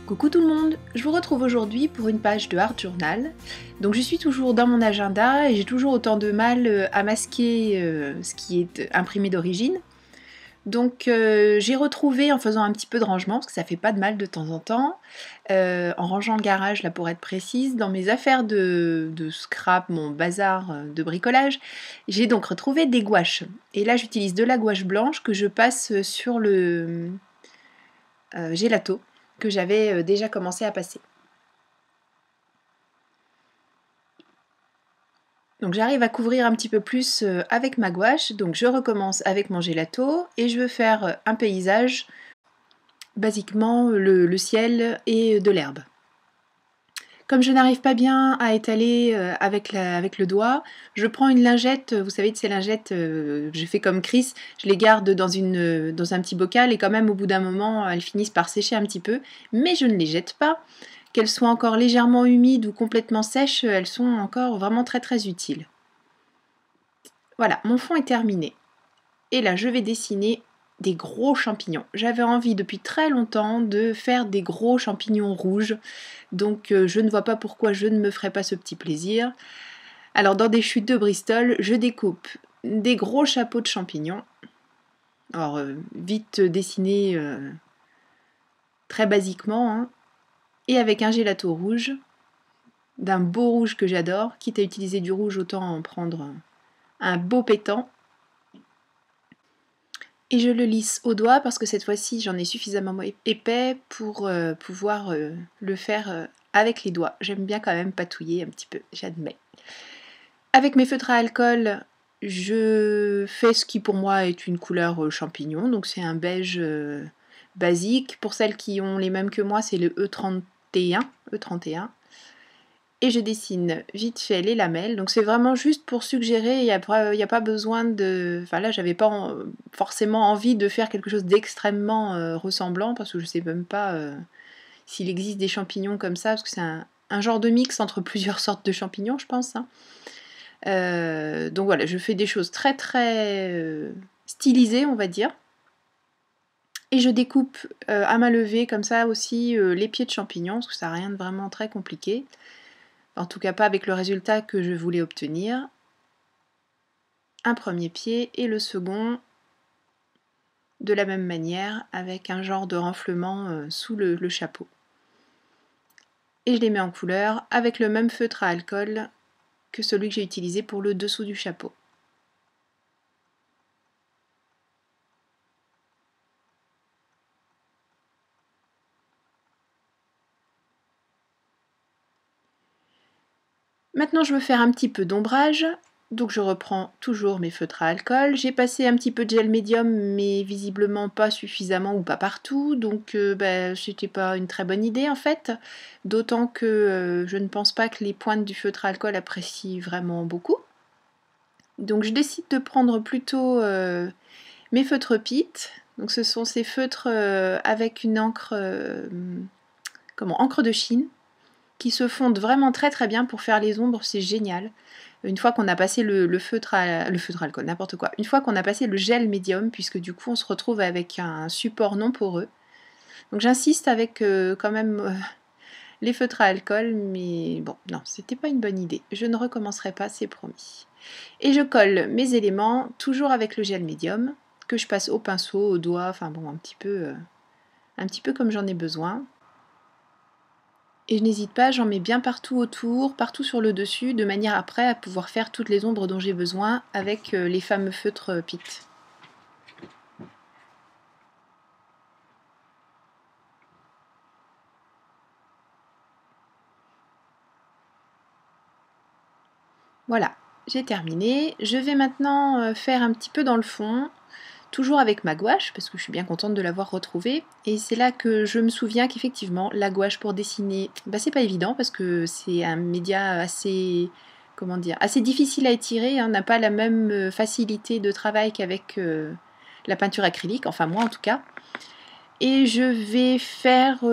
Coucou tout le monde, je vous retrouve aujourd'hui pour une page de Art Journal. Donc je suis toujours dans mon agenda et j'ai toujours autant de mal à masquer ce qui est imprimé d'origine. Donc j'ai retrouvé en faisant un petit peu de rangement, parce que ça fait pas de mal de temps en temps, en rangeant le garage là pour être précise, dans mes affaires de scrap, mon bazar de bricolage, j'ai donc retrouvé des gouaches. Et là j'utilise de la gouache blanche que je passe sur le gelato que j'avais déjà commencé à passer. Donc j'arrive à couvrir un petit peu plus avec ma gouache, donc je recommence avec mon gelato et je veux faire un paysage, basiquement le ciel et de l'herbe. Comme je n'arrive pas bien à étaler avec le doigt, je prends une lingette, vous savez de ces lingettes, je fais comme Chris, je les garde dans un petit bocal et quand même au bout d'un moment elles finissent par sécher un petit peu, mais je ne les jette pas. Qu'elles soient encore légèrement humides ou complètement sèches, elles sont encore vraiment très très utiles. Voilà, mon fond est terminé. Et là, je vais dessiner des gros champignons. J'avais envie depuis très longtemps de faire des gros champignons rouges, donc je ne vois pas pourquoi je ne me ferais pas ce petit plaisir. Alors dans des chutes de Bristol, je découpe des gros chapeaux de champignons. Alors vite dessinés très basiquement, hein, et avec un gelato rouge, d'un beau rouge que j'adore. Quitte à utiliser du rouge, autant en prendre un beau pétant. Et je le lisse au doigt parce que cette fois-ci j'en ai suffisamment épais pour pouvoir le faire avec les doigts. J'aime bien quand même patouiller un petit peu, j'admets. Avec mes feutres à alcool, je fais ce qui pour moi est une couleur champignon, donc c'est un beige basique. Pour celles qui ont les mêmes que moi, c'est le E31. Et je dessine vite fait les lamelles, donc c'est vraiment juste pour suggérer, il n'y a pas besoin de... Enfin là j'avais pas forcément envie de faire quelque chose d'extrêmement ressemblant, parce que je sais même pas s'il existe des champignons comme ça, parce que c'est un genre de mix entre plusieurs sortes de champignons je pense. Hein. Donc voilà, je fais des choses très très stylisées on va dire. Et je découpe à main levée comme ça aussi les pieds de champignons, parce que ça n'a rien de vraiment très compliqué. En tout cas pas avec le résultat que je voulais obtenir. Un premier pied et le second de la même manière avec un genre de renflement sous le chapeau. Et je les mets en couleur avec le même feutre à alcool que celui que j'ai utilisé pour le dessous du chapeau. Maintenant je veux faire un petit peu d'ombrage, donc je reprends toujours mes feutres à alcool. J'ai passé un petit peu de gel médium mais visiblement pas suffisamment ou pas partout, donc c'était pas une très bonne idée en fait. D'autant que je ne pense pas que les pointes du feutre à alcool apprécient vraiment beaucoup. Donc je décide de prendre plutôt mes feutres Pitt. Donc ce sont ces feutres avec une encre, encre de Chine, qui se fondent vraiment très très bien pour faire les ombres, c'est génial. Une fois qu'on a passé le feutre alcool, n'importe quoi. Une fois qu'on a passé le gel médium, puisque du coup on se retrouve avec un support non poreux. Donc j'insiste avec quand même les feutres à alcool, mais bon, non, c'était pas une bonne idée. Je ne recommencerai pas, c'est promis. Et je colle mes éléments, toujours avec le gel médium, que je passe au pinceau, au doigt, enfin bon, un petit peu comme j'en ai besoin. Et je n'hésite pas, j'en mets bien partout autour, partout sur le dessus, de manière après à pouvoir faire toutes les ombres dont j'ai besoin avec les fameux feutres Pitt. Voilà, j'ai terminé. Je vais maintenant faire un petit peu dans le fond, toujours avec ma gouache, parce que je suis bien contente de l'avoir retrouvée. Et c'est là que je me souviens qu'effectivement, la gouache pour dessiner, c'est pas évident, parce que c'est un média assez, assez difficile à étirer, hein, n'a pas la même facilité de travail qu'avec la peinture acrylique, enfin moi en tout cas. Et je vais faire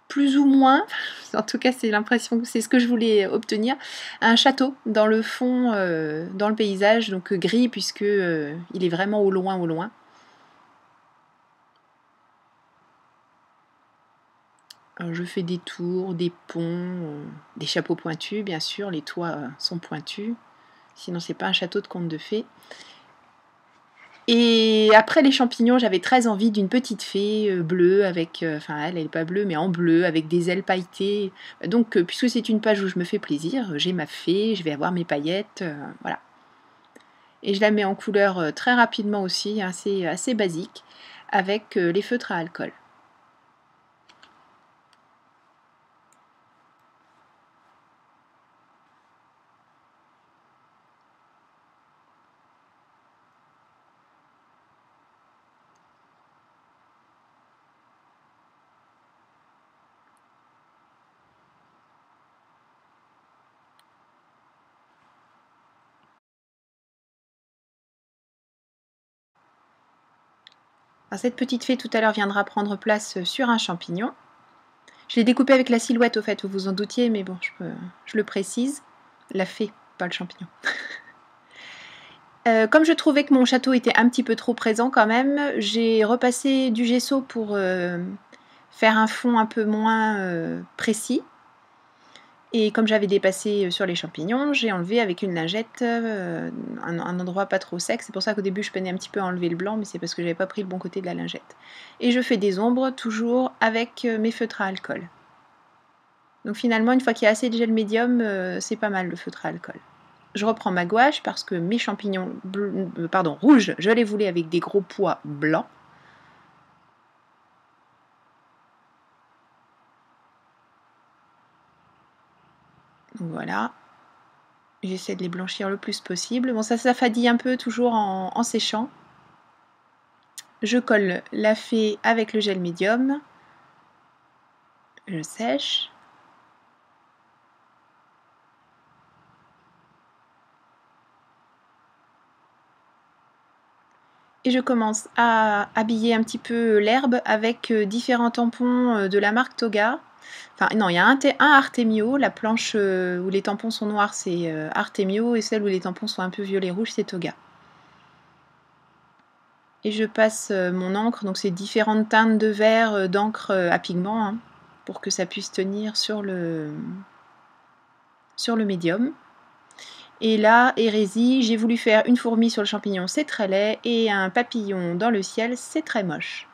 plus ou moins, en tout cas c'est l'impression que c'est ce que je voulais obtenir, un château dans le fond, dans le paysage, donc gris puisque il est vraiment au loin au loin. Je fais des tours, des ponts, des chapeaux pointus, bien sûr, les toits sont pointus, sinon c'est pas un château de conte de fées. Et après les champignons, j'avais très envie d'une petite fée bleue avec, enfin elle n'est pas bleue mais en bleu avec des ailes pailletées. Donc puisque c'est une page où je me fais plaisir, j'ai ma fée, je vais avoir mes paillettes, voilà. Et je la mets en couleur très rapidement aussi, assez basique, avec les feutres à alcool. Alors, cette petite fée tout à l'heure viendra prendre place sur un champignon. Je l'ai découpée avec la silhouette au fait, vous vous en doutiez, mais bon, je le précise. La fée, pas le champignon. Comme je trouvais que mon château était un petit peu trop présent quand même, j'ai repassé du gesso pour faire un fond un peu moins précis. Et comme j'avais dépassé sur les champignons, j'ai enlevé avec une lingette un endroit pas trop sec. C'est pour ça qu'au début je peinais un petit peu à enlever le blanc, mais c'est parce que j'avais pas pris le bon côté de la lingette. Et je fais des ombres toujours avec mes feutres à alcool. Donc finalement, une fois qu'il y a assez de gel médium, c'est pas mal le feutre à alcool. Je reprends ma gouache parce que mes champignons rouges, je les voulais avec des gros pois blancs. Voilà. J'essaie de les blanchir le plus possible. Bon, ça s'affadit un peu toujours en séchant. Je colle la fée avec le gel médium. Je sèche. Et je commence à habiller un petit peu l'herbe avec différents tampons de la marque Toga. Enfin non, il y a un Artemio, la planche où les tampons sont noirs c'est Artemio et celle où les tampons sont un peu violet-rouge c'est Toga. Et je passe mon encre, donc c'est différentes teintes de vert d'encre à pigment hein, pour que ça puisse tenir sur le médium. Et là, hérésie, j'ai voulu faire une fourmi sur le champignon, c'est très laid, et un papillon dans le ciel, c'est très moche.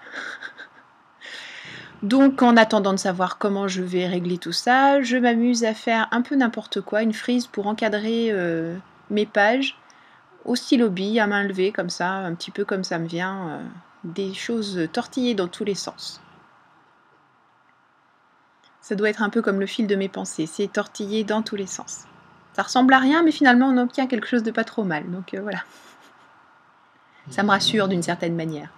Donc en attendant de savoir comment je vais régler tout ça, je m'amuse à faire un peu n'importe quoi, une frise pour encadrer mes pages, au stylo bille, à main levée, comme ça, un petit peu comme ça me vient, des choses tortillées dans tous les sens. Ça doit être un peu comme le fil de mes pensées, c'est tortillé dans tous les sens. Ça ressemble à rien, mais finalement on obtient quelque chose de pas trop mal, donc voilà. Ça me rassure d'une certaine manière.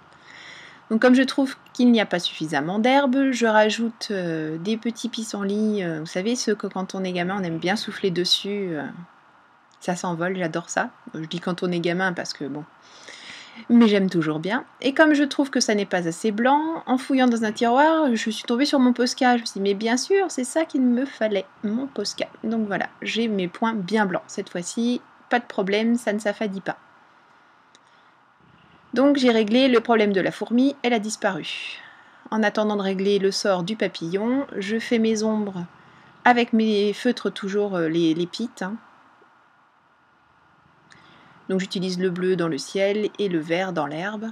Donc comme je trouve qu'il n'y a pas suffisamment d'herbe, je rajoute des petits pissenlits, vous savez, ceux que quand on est gamin on aime bien souffler dessus, ça s'envole, j'adore ça. Je dis quand on est gamin parce que bon, mais j'aime toujours bien. Et comme je trouve que ça n'est pas assez blanc, en fouillant dans un tiroir, je suis tombée sur mon Posca. Je me suis dit, mais bien sûr, c'est ça qu'il me fallait, mon Posca. Donc voilà, j'ai mes points bien blancs. Cette fois-ci, pas de problème, ça ne s'affadit pas. Donc j'ai réglé le problème de la fourmi, elle a disparu. En attendant de régler le sort du papillon, je fais mes ombres avec mes feutres toujours les pites. Hein. Donc j'utilise le bleu dans le ciel et le vert dans l'herbe.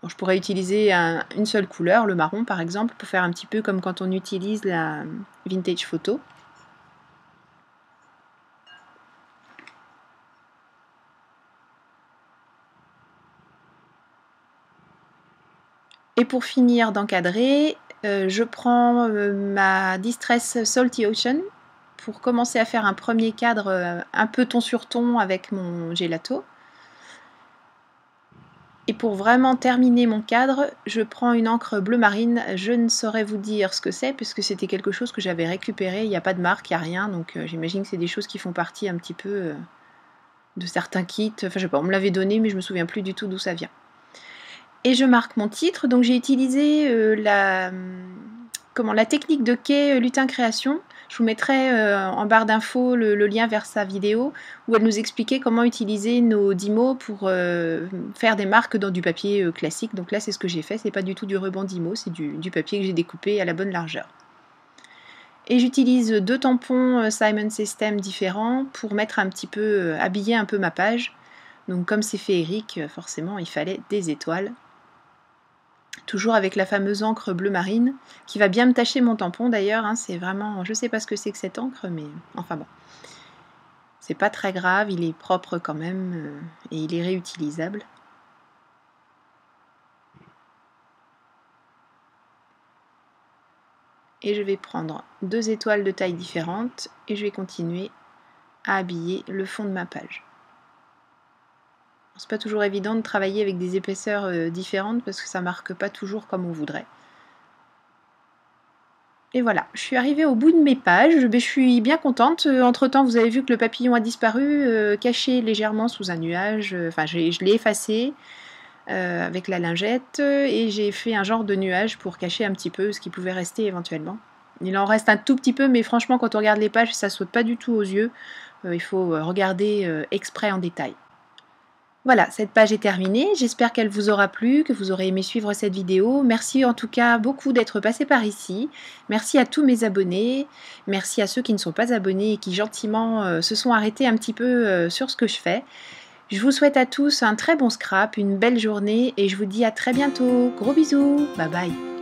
Bon, je pourrais utiliser une seule couleur, le marron par exemple, pour faire un petit peu comme quand on utilise la vintage photo. Et pour finir d'encadrer, je prends ma Distress Salty Ocean pour commencer à faire un premier cadre un peu ton sur ton avec mon gelato. Et pour vraiment terminer mon cadre, je prends une encre bleu marine. Je ne saurais vous dire ce que c'est puisque c'était quelque chose que j'avais récupéré. Il n'y a pas de marque, il n'y a rien. Donc j'imagine que c'est des choses qui font partie un petit peu de certains kits. Enfin je sais pas, on me l'avait donné mais je me souviens plus du tout d'où ça vient. Et je marque mon titre, donc j'ai utilisé la technique de quai Lutin Création. Je vous mettrai en barre d'infos le lien vers sa vidéo où elle nous expliquait comment utiliser nos Dymo pour faire des marques dans du papier classique. Donc là c'est ce que j'ai fait, c'est pas du tout du ruban Dymo, c'est du papier que j'ai découpé à la bonne largeur. Et j'utilise 2 tampons Simon System différents pour mettre un petit peu, habiller un peu ma page. Donc comme c'est féerique, forcément il fallait des étoiles. Toujours avec la fameuse encre bleu marine, qui va bien me tacher mon tampon d'ailleurs, hein, c'est vraiment, je sais pas ce que c'est que cette encre, mais enfin bon. C'est pas très grave, il est propre quand même, et il est réutilisable. Et je vais prendre 2 étoiles de taille différentes, et je vais continuer à habiller le fond de ma page. C'est pas toujours évident de travailler avec des épaisseurs différentes parce que ça marque pas toujours comme on voudrait. Et voilà, je suis arrivée au bout de mes pages, je suis bien contente. Entre temps, vous avez vu que le papillon a disparu, caché légèrement sous un nuage. Enfin, je l'ai effacé avec la lingette et j'ai fait un genre de nuage pour cacher un petit peu ce qui pouvait rester éventuellement. Il en reste un tout petit peu, mais franchement, quand on regarde les pages, ça saute pas du tout aux yeux. Il faut regarder exprès en détail. Voilà, cette page est terminée, j'espère qu'elle vous aura plu, que vous aurez aimé suivre cette vidéo. Merci en tout cas beaucoup d'être passé par ici. Merci à tous mes abonnés, merci à ceux qui ne sont pas abonnés et qui gentiment se sont arrêtés un petit peu sur ce que je fais. Je vous souhaite à tous un très bon scrap, une belle journée et je vous dis à très bientôt. Gros bisous, bye bye.